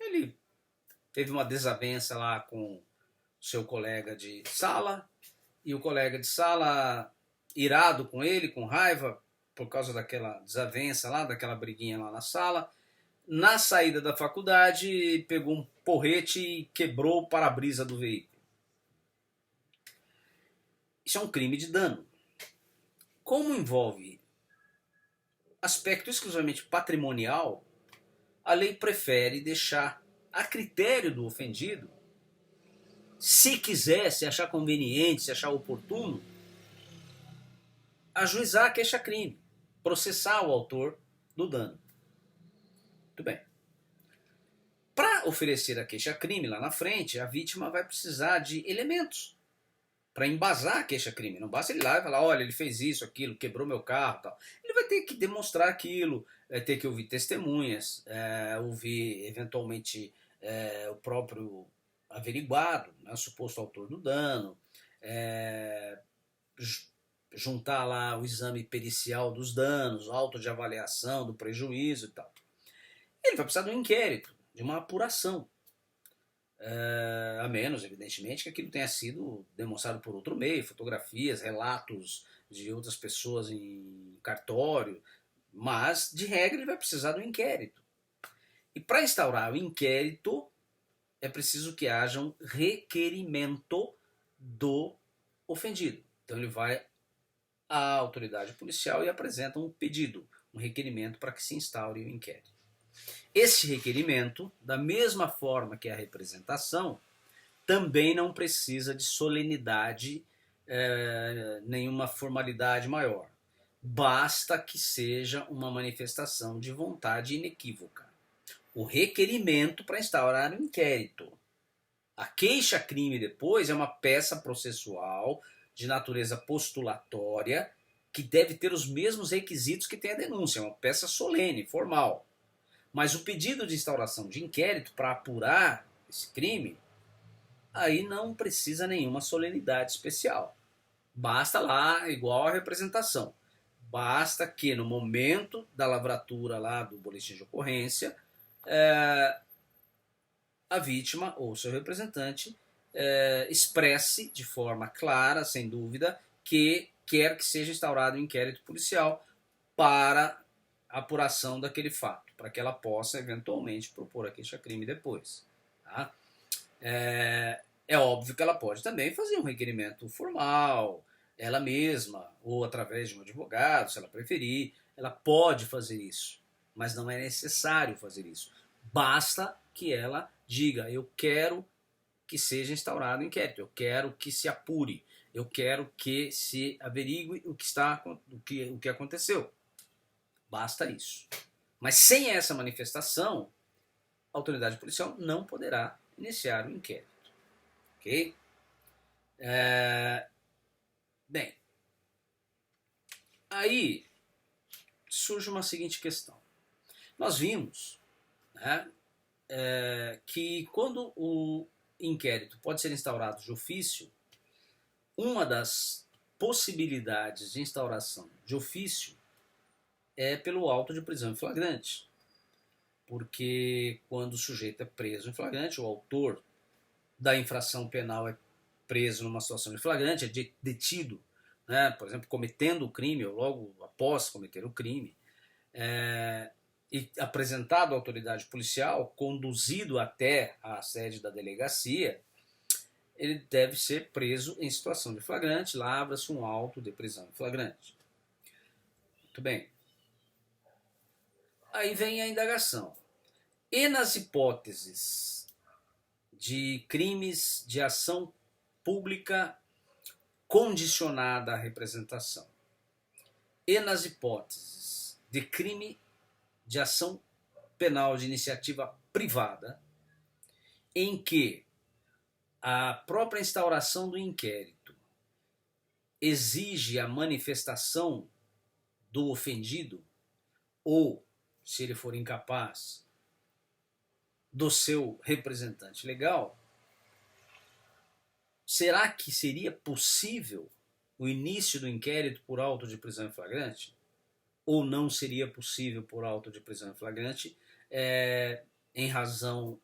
ele teve uma desavença lá com seu colega de sala, e o colega de sala, irado com ele, com raiva, por causa daquela desavença lá, daquela briguinha lá na sala, na saída da faculdade, pegou um porrete e quebrou o para-brisa do veículo. Isso é um crime de dano. Como envolve aspecto exclusivamente patrimonial, a lei prefere deixar a critério do ofendido, se quiser, se achar conveniente, se achar oportuno, ajuizar a queixa-crime, processar o autor do dano. Muito bem. Para oferecer a queixa-crime lá na frente, a vítima vai precisar de elementos para embasar a queixa-crime. Não basta ele ir lá e falar, olha, ele fez isso, aquilo, quebrou meu carro, tal. Ele vai ter que demonstrar aquilo, vai ter que ouvir testemunhas, ouvir eventualmente o próprio averiguado, né, o suposto autor do dano, juntar lá o exame pericial dos danos, auto de avaliação do prejuízo e tal. Ele vai precisar de um inquérito, de uma apuração. A menos, evidentemente, que aquilo tenha sido demonstrado por outro meio, fotografias, relatos de outras pessoas em cartório, mas, de regra, ele vai precisar do inquérito. E para instaurar o inquérito, é preciso que haja um requerimento do ofendido. Então ele vai à autoridade policial e apresenta um pedido, um requerimento para que se instaure o inquérito. Esse requerimento, da mesma forma que a representação, também não precisa de solenidade, nenhuma formalidade maior. Basta que seja uma manifestação de vontade inequívoca. O requerimento para instaurar um inquérito. A queixa-crime depois é uma peça processual de natureza postulatória que deve ter os mesmos requisitos que tem a denúncia, é uma peça solene, formal. Mas o pedido de instauração de inquérito para apurar esse crime, aí não precisa nenhuma solenidade especial. Basta lá, igual a representação. Basta que no momento da lavratura lá do boletim de ocorrência, a vítima ou seu representante expresse de forma clara, sem dúvida, que quer que seja instaurado um inquérito policial para a apuração daquele fato, para que ela possa eventualmente propor a queixa-crime depois. Tá? É óbvio que ela pode também fazer um requerimento formal, ela mesma, ou através de um advogado, se ela preferir, ela pode fazer isso, mas não é necessário fazer isso. Basta que ela diga, eu quero que seja instaurado o inquérito, eu quero que se apure, eu quero que se averigue o que aconteceu. Basta isso. Mas sem essa manifestação, a autoridade policial não poderá iniciar o inquérito. Ok? Bem, aí surge uma seguinte questão. Nós vimos, né, que quando o inquérito pode ser instaurado de ofício, uma das possibilidades de instauração de ofício é pelo auto de prisão em flagrante. Porque quando o sujeito é preso em flagrante, o autor da infração penal é preso numa situação de flagrante, é detido, né, por exemplo, cometendo o crime ou logo após cometer o crime, e apresentado à autoridade policial, conduzido até a sede da delegacia, ele deve ser preso em situação de flagrante, lavra-se um auto de prisão em flagrante. Muito bem. Aí vem a indagação. E nas hipóteses de crimes de ação pública condicionada à representação, e nas hipóteses de crime de ação penal de iniciativa privada, em que a própria instauração do inquérito exige a manifestação do ofendido, ou, se ele for incapaz, do seu representante legal, será que seria possível o início do inquérito por auto de prisão em flagrante? Ou não seria possível por auto de prisão em flagrante, em razão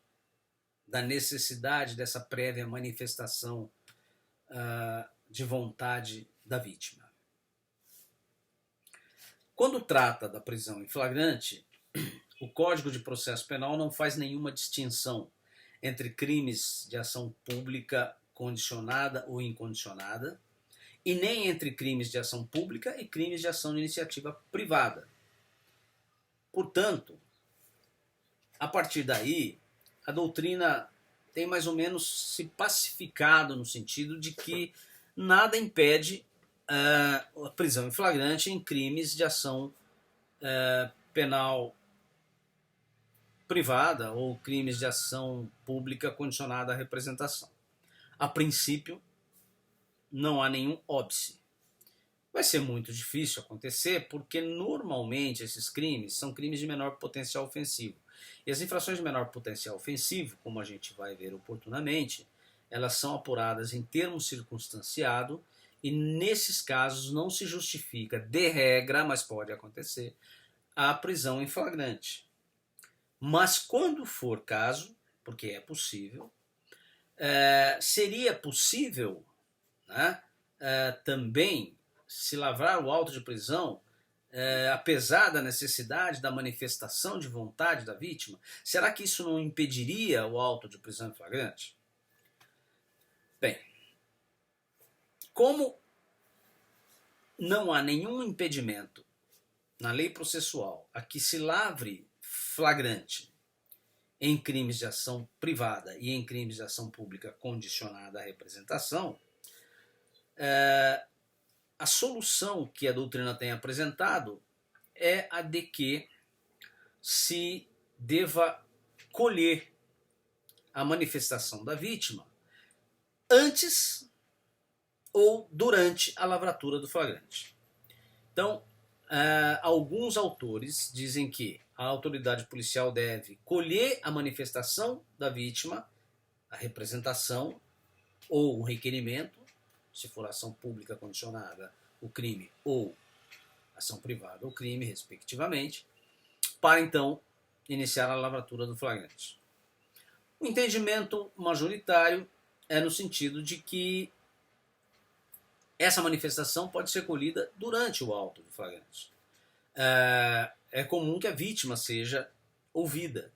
da necessidade dessa prévia manifestação de vontade da vítima. Quando trata da prisão em flagrante, o Código de Processo Penal não faz nenhuma distinção entre crimes de ação pública condicionada ou incondicionada, e nem entre crimes de ação pública e crimes de ação de iniciativa privada. Portanto, a partir daí, a doutrina tem mais ou menos se pacificado no sentido de que nada impede a prisão em flagrante em crimes de ação penal privada ou crimes de ação pública condicionada à representação. A princípio, não há nenhum óbice. Vai ser muito difícil acontecer porque normalmente esses crimes são crimes de menor potencial ofensivo. E as infrações de menor potencial ofensivo, como a gente vai ver oportunamente, elas são apuradas em termo circunstanciado e nesses casos não se justifica, de regra, mas pode acontecer, a prisão em flagrante. Mas quando for caso, porque é possível, seria possível, né, também se lavrar o auto de prisão, apesar da necessidade da manifestação de vontade da vítima. Será que isso não impediria o auto de prisão em flagrante? Bem, como não há nenhum impedimento na lei processual a que se lavre flagrante em crimes de ação privada e em crimes de ação pública condicionada à representação, a solução que a doutrina tem apresentado é a de que se deva colher a manifestação da vítima antes ou durante a lavratura do flagrante. Então, alguns autores dizem que a autoridade policial deve colher a manifestação da vítima, a representação ou o requerimento, se for ação pública condicionada, o crime, ou ação privada, o crime, respectivamente, para então iniciar a lavratura do flagrante. O entendimento majoritário é no sentido de que essa manifestação pode ser colhida durante o auto do flagrante. É comum que a vítima seja ouvida.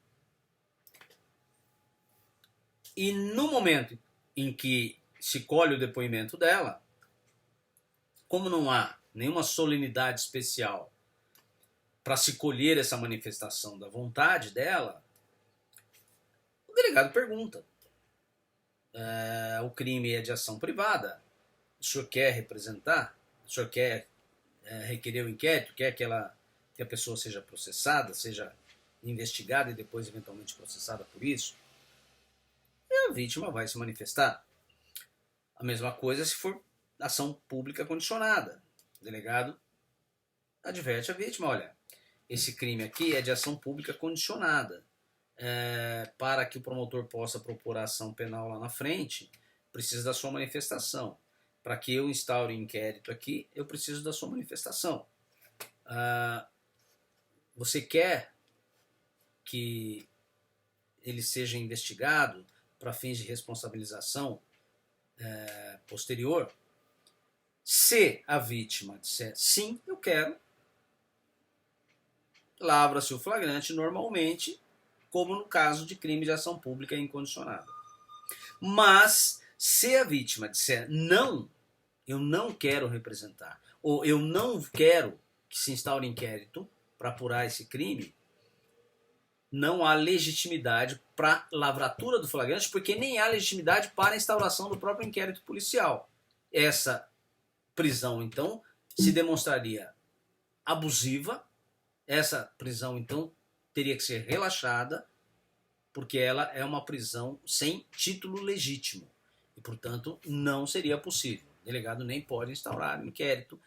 E no momento em que se colhe o depoimento dela, como não há nenhuma solenidade especial para se colher essa manifestação da vontade dela, o delegado pergunta: o crime é de ação privada, o senhor quer representar? O senhor quer requerer o inquérito? Quer que a pessoa seja processada, seja investigada e depois eventualmente processada por isso? E a vítima vai se manifestar. A mesma coisa se for ação pública condicionada. O delegado adverte a vítima: olha, esse crime aqui é de ação pública condicionada. Para que o promotor possa propor a ação penal lá na frente, precisa da sua manifestação. Para que eu instaure inquérito aqui, eu preciso da sua manifestação. Você quer que ele seja investigado para fins de responsabilização posterior? Se a vítima disser sim, eu quero, lavra-se o flagrante normalmente, como no caso de crime de ação pública incondicionada. Mas se a vítima disser não, eu não quero representar, ou eu não quero que se instaure inquérito para apurar esse crime, não há legitimidade para lavratura do flagrante, porque nem há legitimidade para a instauração do próprio inquérito policial. Essa prisão, então, se demonstraria abusiva. Essa prisão, então, teria que ser relaxada, porque ela é uma prisão sem título legítimo. E, portanto, não seria possível. O delegado nem pode instaurar um inquérito.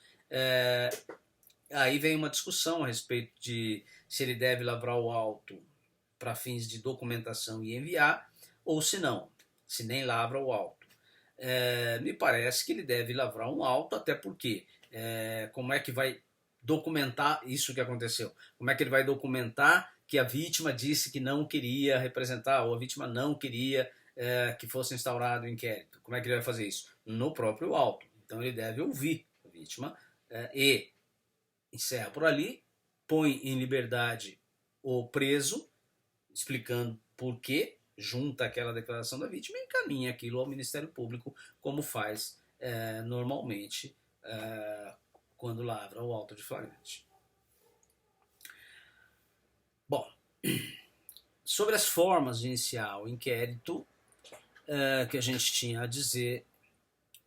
Aí vem uma discussão a respeito de se ele deve lavrar o auto para fins de documentação e enviar, ou se não, se nem lavra o auto. Me parece que ele deve lavrar um auto, até porque como é que vai documentar isso que aconteceu? Como é que ele vai documentar que a vítima disse que não queria representar, ou a vítima não queria que fosse instaurado o inquérito? Como é que ele vai fazer isso? No próprio auto. Então ele deve ouvir a vítima e encerra por ali, põe em liberdade o preso, explicando por quê, junta aquela declaração da vítima e encaminha aquilo ao Ministério Público, como faz normalmente quando lavra o auto de flagrante. Bom, sobre as formas de iniciar o inquérito, que a gente tinha a dizer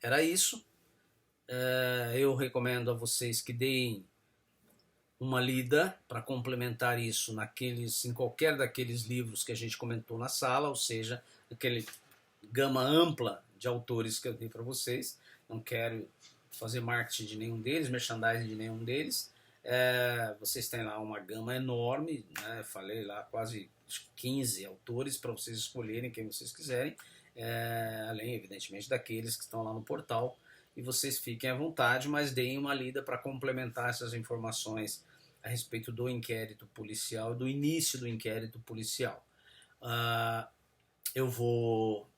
era isso. Eu recomendo a vocês que deem uma lida para complementar isso em qualquer daqueles livros que a gente comentou na sala, ou seja, aquele gama ampla de autores que eu dei para vocês. Não quero fazer marketing de nenhum deles, merchandising de nenhum deles. Vocês têm lá uma gama enorme, né? Falei lá quase 15 autores para vocês escolherem quem vocês quiserem, além, evidentemente, daqueles que estão lá no portal. E vocês fiquem à vontade, mas deem uma lida para complementar essas informações a respeito do inquérito policial, do início do inquérito policial. Eu vou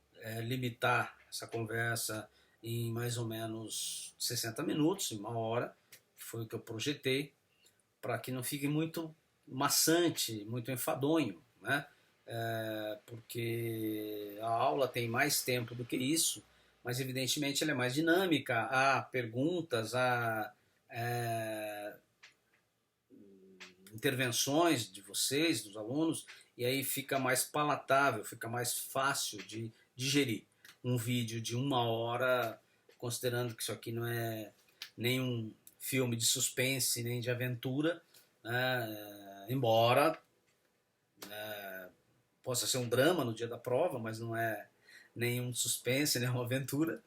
limitar essa conversa em mais ou menos 60 minutos, em uma hora, que foi o que eu projetei, para que não fique muito maçante, muito enfadonho, né? Porque a aula tem mais tempo do que isso, mas evidentemente ela é mais dinâmica, há perguntas, há intervenções de vocês, dos alunos, e aí fica mais palatável, fica mais fácil de digerir. Um vídeo de uma hora, considerando que isso aqui não é nenhum filme de suspense, nem de aventura, né? Embora possa ser um drama no dia da prova, mas não é nenhum suspense, nenhuma aventura.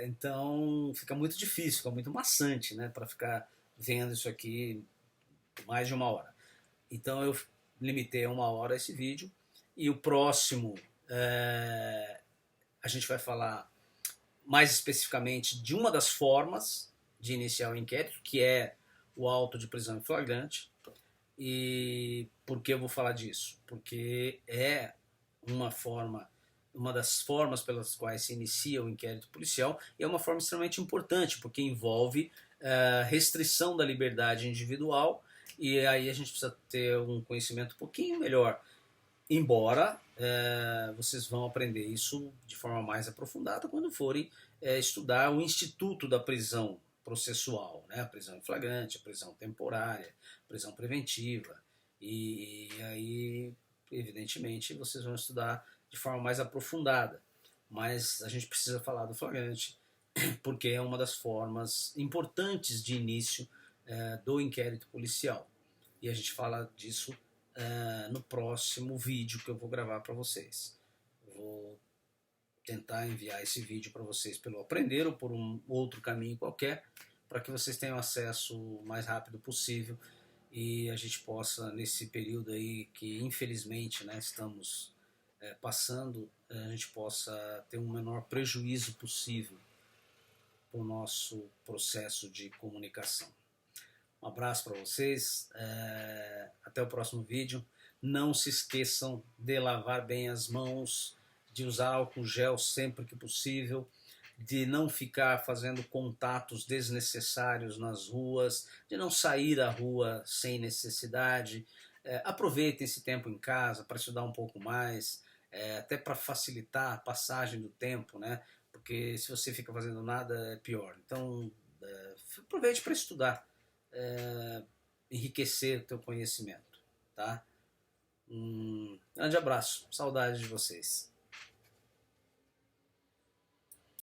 Então fica muito difícil, fica muito maçante, né, para ficar vendo isso aqui mais de uma hora. Então eu limitei a uma hora esse vídeo, e o próximo a gente vai falar mais especificamente de uma das formas de iniciar o inquérito, que é o auto de prisão em flagrante. E por que eu vou falar disso? Porque é uma das formas pelas quais se inicia o inquérito policial, e é uma forma extremamente importante, porque envolve restrição da liberdade individual, e aí a gente precisa ter um conhecimento um pouquinho melhor. Embora vocês vão aprender isso de forma mais aprofundada quando forem estudar o Instituto da Prisão Processual, né? A prisão em flagrante, a prisão temporária, a prisão preventiva, e aí, evidentemente, vocês vão estudar de forma mais aprofundada. Mas a gente precisa falar do flagrante, porque é uma das formas importantes de início do inquérito policial. E a gente fala disso no próximo vídeo que eu vou gravar para vocês. Vou tentar enviar esse vídeo para vocês pelo Aprender ou por um outro caminho qualquer, para que vocês tenham acesso o mais rápido possível e a gente possa, nesse período aí que infelizmente, né, estamos passando, a gente possa ter um menor prejuízo possível para o nosso processo de comunicação. Um abraço para vocês, até o próximo vídeo. Não se esqueçam de lavar bem as mãos, de usar álcool gel sempre que possível, de não ficar fazendo contatos desnecessários nas ruas, de não sair à rua sem necessidade. Aproveitem esse tempo em casa para estudar um pouco mais, até para facilitar a passagem do tempo, né? Porque se você fica fazendo nada é pior. Então aproveite para estudar, enriquecer o teu conhecimento, tá? Um grande abraço, saudades de vocês.